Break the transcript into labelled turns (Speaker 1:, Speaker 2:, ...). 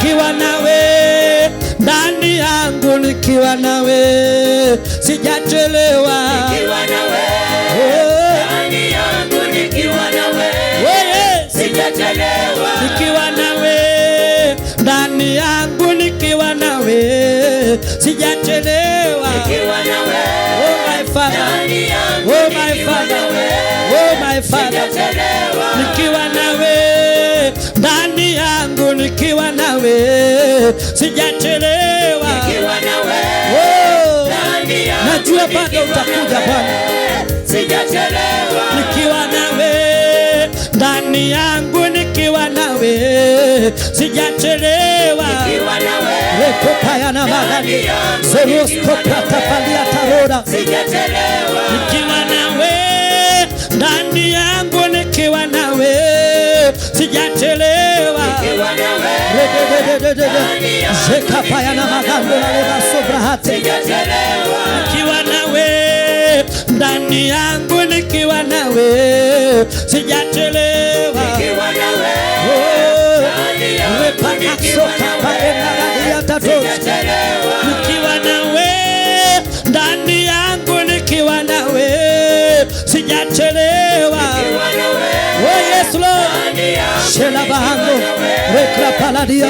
Speaker 1: nikiwa nawe, ndani yangu nikiwa nawe, sijachelewa.
Speaker 2: Nikiwa nawe, ndani yangu nikiwa nawe, sijachelewa.
Speaker 1: Nikiwa nawe, ndani yangu nikiwa nawe, sijachelewa.
Speaker 2: Nikiwa nawe,
Speaker 1: oh my Father, oh my Father, oh my Father, nikiwa nawe, ndani yangu nikiwa nawe, sijachelewa.
Speaker 2: Nikiwa nawe, ndani yangu
Speaker 1: najua bado utakuja Bwana,
Speaker 2: sijachelewa.
Speaker 1: Nikiwa nawe, ndani yangu nikiwa nawe, sijachelewa.
Speaker 2: Nikiwa nawe,
Speaker 1: rekopaya na magani zoroskopatapalia taroda,
Speaker 2: sijachelewa.
Speaker 1: Nikiwa nawe, ndani yangu nikiwa nawe, sijachelewa.
Speaker 2: Nikiwa nawe,
Speaker 1: zekapaya na magando na leba sobrahate,
Speaker 2: sijachelewa.
Speaker 1: Nikiwa nawe, ndani yangu nikiwa nawe, sijachelewa.
Speaker 2: Nikiwa nawe, ndani yangu
Speaker 1: nikiwa nawe, ndani yangu nikiwa nawe, sijachelewa. Oh yes Lord, shela bahango rekla paladia.